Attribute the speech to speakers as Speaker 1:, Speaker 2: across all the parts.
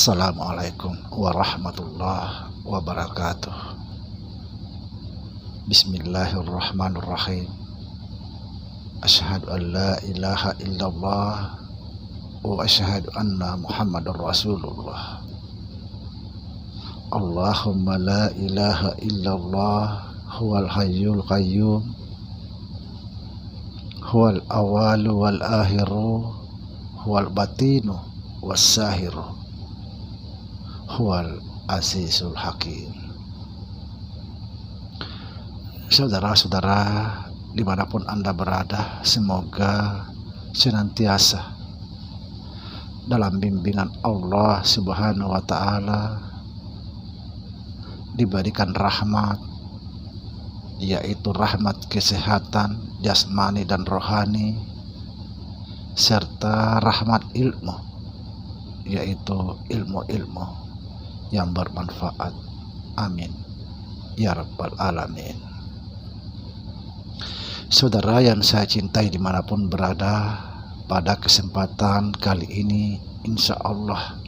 Speaker 1: Assalamualaikum warahmatullahi wabarakatuh. Bismillahirrahmanirrahim. Asyhadu an la ilaha illallah wa asyhadu anna Muhammadar Rasulullah. Allahumma la ilaha illallah huwal hayyul qayyum huwal awalu wal akhiru huwal batinu was sahiru huwal azizul hakim. Saudara-saudara dimanapun Anda berada, semoga senantiasa dalam bimbingan Allah Subhanahu wa Ta'ala, diberikan rahmat, yaitu rahmat kesehatan jasmani dan rohani, serta rahmat ilmu, yaitu ilmu-ilmu yang bermanfaat. Amin ya rabbal alamin. Saudara yang saya cintai dimanapun berada, pada kesempatan kali ini insya Allah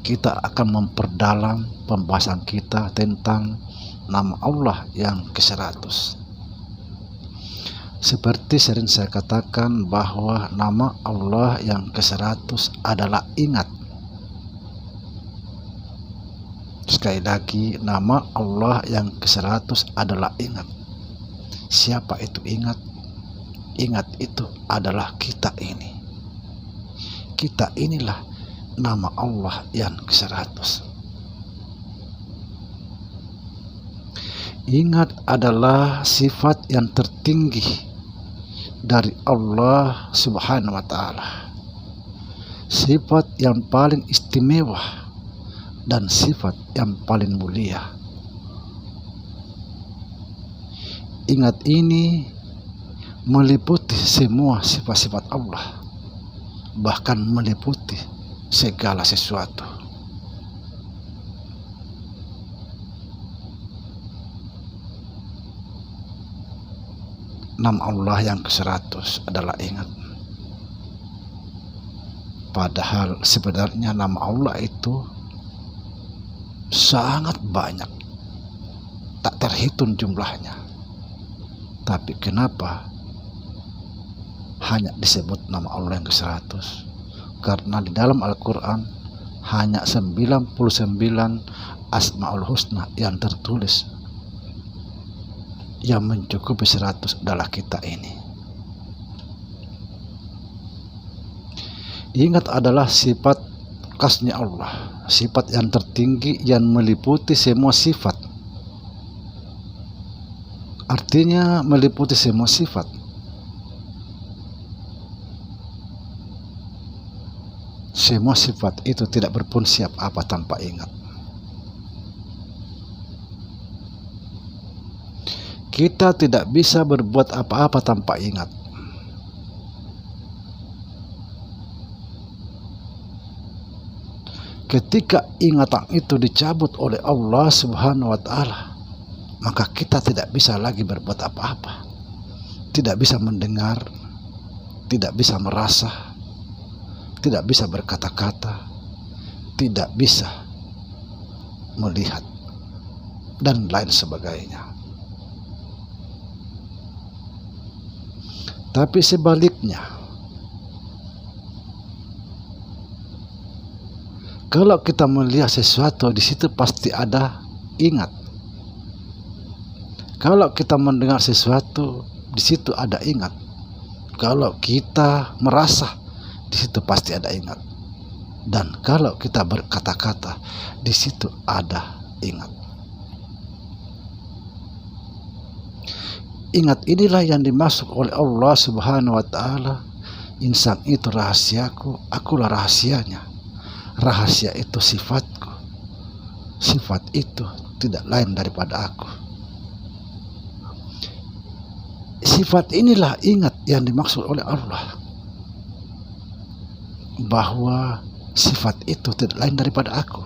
Speaker 1: kita akan memperdalam pembahasan kita tentang nama Allah yang ke-100. Seperti sering saya katakan bahwa nama Allah yang ke-100 adalah ingat. Sekali lagi, nama Allah yang ke-100 adalah ingat. Siapa itu ingat? Ingat itu adalah kita ini. Kita inilah nama Allah yang ke-100. Ingat adalah sifat yang tertinggi dari Allah Subhanahu wa Ta'ala. Sifat yang paling istimewa dan sifat yang paling mulia. Ingat ini meliputi semua sifat-sifat Allah, bahkan meliputi segala sesuatu. Nama Allah yang ke-100 adalah ingat. Padahal sebenarnya nama Allah itu sangat banyak, tak terhitung jumlahnya. Tapi kenapa hanya disebut nama Allah yang ke-100? Karena di dalam Al-Quran hanya 99 Asmaul Husna yang tertulis. Yang mencukupi 100 adalah kita ini. Ingat adalah sifat khasnya Allah, sifat yang tertinggi yang meliputi semua sifat. Artinya meliputi semua sifat. Semua sifat itu tidak berfungsi apa tanpa ingat. Kita tidak bisa berbuat apa-apa tanpa ingat. Ketika ingatan itu dicabut oleh Allah Subhanahu wa Ta'ala, maka kita tidak bisa lagi berbuat apa-apa. Tidak bisa mendengar, tidak bisa merasa, tidak bisa berkata-kata, tidak bisa melihat, dan lain sebagainya. Tapi sebaliknya, kalau kita melihat sesuatu, di situ pasti ada ingat. Kalau kita mendengar sesuatu, di situ ada ingat. Kalau kita merasa, di situ pasti ada ingat. Dan kalau kita berkata-kata, di situ ada ingat. Ingat inilah yang dimaksud oleh Allah Subhanahu wa Ta'ala. Insan itu rahasiaku, akulah rahasianya. Rahasia itu sifatku. Sifat itu tidak lain daripada aku. Sifat inilah ingat yang dimaksud oleh Allah, bahwa sifat itu tidak lain daripada aku.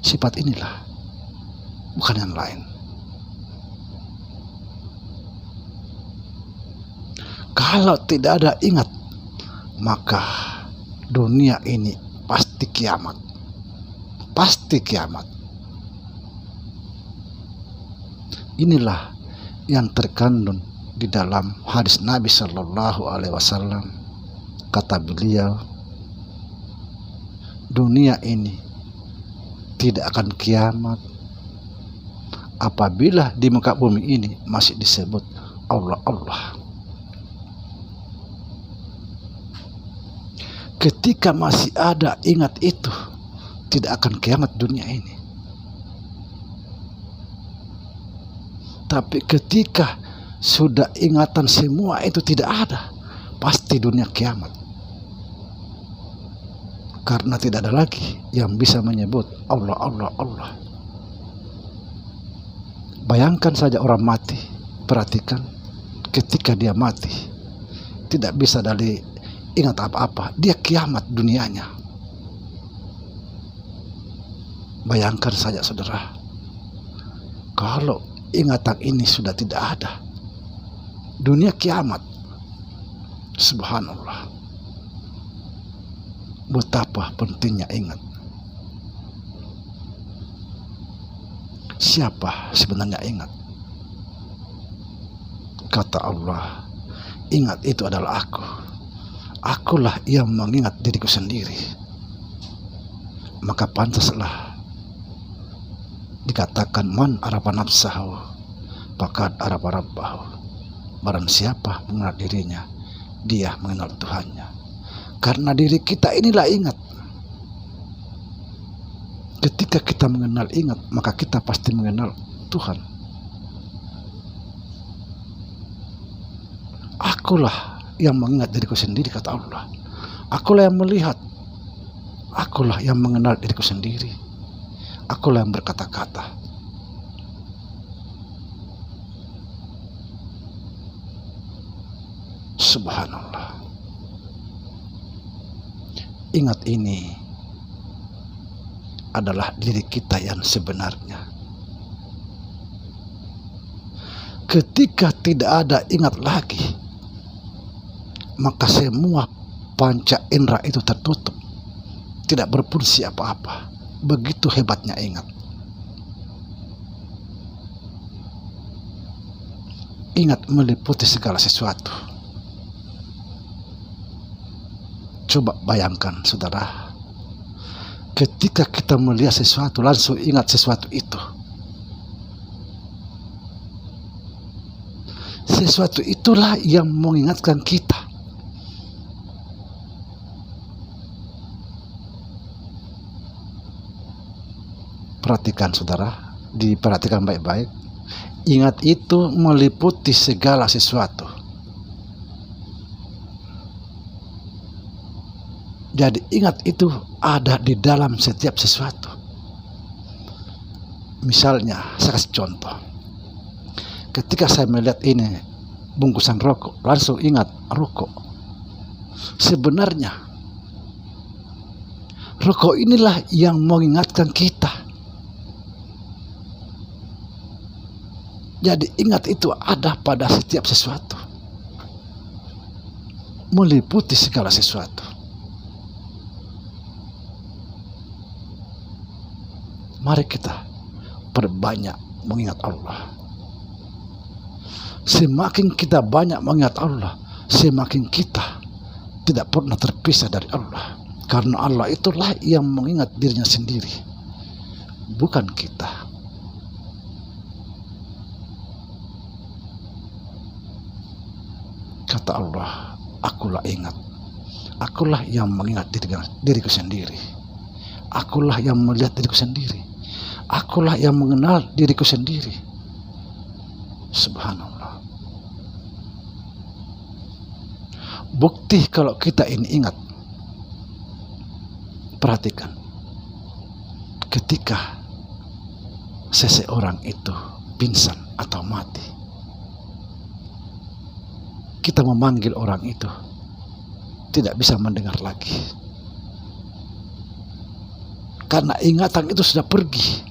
Speaker 1: Sifat inilah, bukan yang lain. Kalau tidak ada ingat, maka dunia ini pasti kiamat. pasti kiamat. Inilah yang terkandung di dalam hadis Nabi Shallallahu Alaihi Wasallam. Kata beliau, dunia ini tidak akan kiamat apabila di muka bumi ini masih disebut Allah Allah. Ketika masih ada, ingat itu, tidak akan kiamat dunia ini. Tapi ketika sudah ingatan semua itu tidak ada, pasti dunia kiamat. Karena tidak ada lagi yang bisa menyebut Allah Allah Allah. Bayangkan saja orang mati, perhatikan, ketika dia mati tidak bisa dari ingat apa-apa, dia kiamat dunianya. Bayangkan saja saudara, kalau ingatan ini sudah tidak ada, dunia kiamat. Subhanallah, betapa pentingnya ingat. Siapa sebenarnya ingat? Kata Allah, ingat itu adalah aku. Akulah yang mengingat diriku sendiri. Maka pantaslah dikatakan man arafa nafsahu faqad arafa rabbahu. Barang siapa mengenal dirinya, dia mengenal Tuhannya. Karena diri kita inilah ingat. Ketika kita mengenal ingat, maka kita pasti mengenal Tuhan. Akulah yang mengingat diriku sendiri, kata Allah. Akulah yang melihat. Akulah yang mengenal diriku sendiri. Akulah yang berkata-kata. Subhanallah. Ingat, ini adalah diri kita yang sebenarnya. Ketika tidak ada ingat lagi, maka semua panca indera itu tertutup, tidak berfungsi apa-apa. Begitu hebatnya ingat. Ingat meliputi segala sesuatu. Coba bayangkan saudara, ketika kita melihat sesuatu langsung ingat sesuatu itu. Sesuatu itulah yang mengingatkan kita. Perhatikan saudara, diperhatikan baik-baik. Ingat itu meliputi segala sesuatu. Jadi ingat itu ada di dalam setiap sesuatu. Misalnya, saya kasih contoh. Ketika saya melihat ini bungkusan rokok, langsung ingat rokok. Sebenarnya rokok inilah yang mengingatkan kita. Jadi ingat itu ada pada setiap sesuatu, meliputi segala sesuatu. Mari kita perbanyak mengingat Allah. Semakin kita banyak mengingat Allah, semakin kita tidak pernah terpisah dari Allah. Karena Allah itulah yang mengingat dirinya sendiri, bukan kita. Kata Allah, akulah ingat. Akulah yang mengingat diriku sendiri. Akulah yang melihat diriku sendiri. Akulah yang mengenal diriku sendiri. Subhanallah. Bukti kalau kita ini ingat. Perhatikan. Ketika seseorang itu pingsan atau mati, kita memanggil orang itu, tidak bisa mendengar lagi. Karena ingatan itu sudah pergi.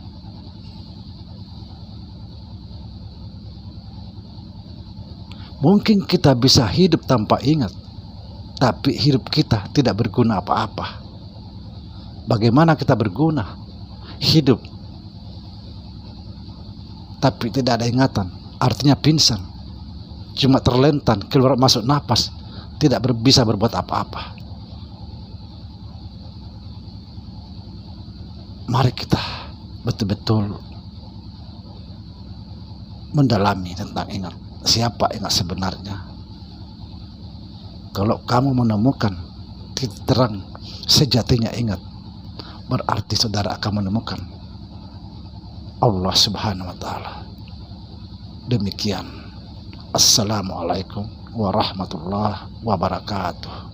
Speaker 1: Mungkin kita bisa hidup tanpa ingat, tapi hidup kita tidak berguna apa-apa. Bagaimana kita berguna? hidup tapi tidak ada ingatan, artinya pingsan, cuma terlentang, keluar masuk napas, tidak bisa berbuat apa-apa. Mari kita betul-betul mendalami tentang ingat. Siapa ingat sebenarnya? Kalau kamu menemukan titik terang sejatinya ingat, berarti saudara akan menemukan Allah Subhanahu wa Ta'ala. Demikian. Assalamualaikum warahmatullahi wabarakatuh.